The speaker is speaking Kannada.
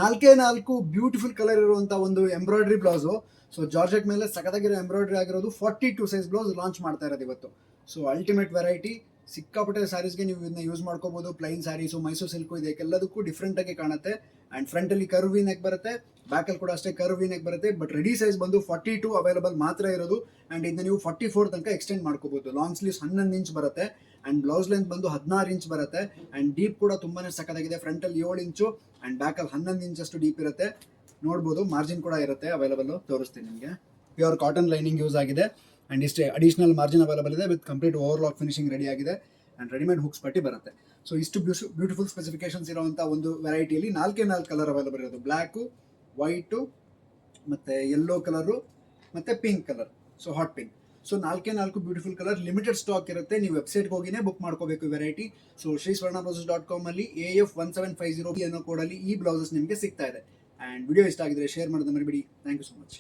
4 ಬ್ಯೂಟಿಫುಲ್ ಕಲರ್ ಇರುವಂಥ ಒಂದು ಎಂಬ್ರಾಯ್ಡ್ರಿ ಬ್ಲೌಸು. ಸೊ ಜಾರ್ಜೆಟ್ ಮೇಲೆ ಸಖತ್ತಾಗಿರೋ ಎಂಬ್ರಾಯ್ಡ್ರಿ ಆಗಿರೋದು 42 ಸೈಜ್ ಬ್ಲೌಸ್ ಲಾಂಚ್ ಮಾಡ್ತಾ ಇರೋದು ಇವತ್ತು. ಸೊ ಅಲ್ಟಿಮೇಟ್ ವೆರೈಟಿ, ಸಿಕ್ಕಾಪಟ್ಟೆ ಸ್ಯಾರೀಸ್ಗೆ ನೀವು ಇದನ್ನ ಯೂಸ್ ಮಾಡ್ಕೋಬಹುದು. ಪ್ಲೈನ್ ಸ್ಯಾರೀಸು, ಮೈಸೂರು ಸಿಲ್ಕು, ಇದಕ್ಕೆಲ್ಲದಕ್ಕೂ ಡಿಫ್ರೆಂಟ್ ಆಗಿ ಕಾಣುತ್ತೆ. ಅಂಡ್ ಫ್ರಂಟ್ ಅಲ್ಲಿ ಕರ್ವ್ ವಿ ನೆಕ್ ಬರುತ್ತೆ, ಬ್ಯಾಕ್ ಅಲ್ಲಿ ಕೂಡ ಅಷ್ಟೇ ಕರ್ವ್ ವಿ ನೆಕ್ ಬರುತ್ತೆ. ಬಟ್ ರೆಡಿ ಸೈಜ್ ಬಂದು 42 ಅವೈಲಬಲ್ ಮಾತ್ರ ಇರೋದು. ಅಂಡ್ ಇದನ್ನ ನೀವು 44 ತನಕ ಎಕ್ಸ್ಟೆಂಡ್ ಮಾಡ್ಕೋಬಹುದು. ಲಾಂಗ್ ಸ್ಲೀವ್ಸ್ 11 ಇಂಚ್ ಬರುತ್ತೆ ಅಂಡ್ ಬ್ಲೌಸ್ ಲೆಂತ್ ಬಂದು 16 ಇಂಚ್ ಬರುತ್ತೆ. ಅಂಡ್ ಡೀಪ್ ಕೂಡ ತುಂಬಾನೇ ಸಖತ್ತಾಗಿದೆ. ಫ್ರಂಟ್ ಅಲ್ಲಿ 7 ಇಂಚು ಅಂಡ್ ಬ್ಯಾಕ್ ಅಲ್ಲಿ 11 ಇಂಚ್ ಅಷ್ಟು ಡೀಪ್ ಇರುತ್ತೆ. ನೋಡ್ಬೋದು, ಮಾರ್ಜಿನ್ ಕೂಡ ಇರುತ್ತೆ ಅವೈಲಬಲ್. ತೋರಿಸ್ತೀನಿ ನಿಮಗೆ. ಪ್ಯೂರ್ ಕಾಟನ್ ಲೈನಿಂಗ್ ಯೂಸ್ ಆಗಿದೆ ಅಂಡ್ ಇಷ್ಟೇ ಅಡಿಷನಲ್ ಮಾರ್ಜಿನ್ ಅವೈಲಬಲ್ ಇದೆ with complete overlock finishing ready ಆಗಿದೆ ಅಂಡ್ ರೆಡಿಮೇಡ್ ಹುಕ್ಸ್ ಪಟ್ಟಿ ಬರುತ್ತೆ. ಸೊ ಇಷ್ಟು ಬ್ಯೂಟಿಫುಲ್ ಸ್ಪೆಸಿಫಿಕೇಶನ್ಸ್ ಇರುವಂಥ ಒಂದು ವೆರೈಟಿಯಲ್ಲಿ 4 ಕಲರ್ ಅವೈಲಬಲ್ ಇರೋದು. ಬ್ಲ್ಯಾಕು, ವೈಟು, ಮತ್ತು ಯೆಲ್ಲೋ ಕಲರು, ಮತ್ತು pink colour. So hot pink. So 4 beautiful colour limited stock ಇರುತ್ತೆ. ನೀವು ವೆಬ್ಸೈಟ್ಗೆ ಹೋಗಿನೇ ಬುಕ್ ಮಾಡ್ಕೋಬೇಕು ವೆರೈಟಿ. ಸೊ ಶ್ರೀಸ್ವರ್ಣಬ್ಲೌಸಸ್.com ಅಲ್ಲಿ AF1750 ಅನ್ನೋ ಕೋಡಲ್ಲಿ ಈ ಬ್ಲೌಸಸ್ ನಿಮಗೆ ಸಿಗ್ತಾ ಇದೆ. ಆ್ಯಂಡ್ ವಿಡಿಯೋ ಇಷ್ಟ ಆಗಿದ್ರೆ ಶೇರ್ ಮಾಡೋದನ್ನ ಮರಿಬೇಡಿ. Thank you so much.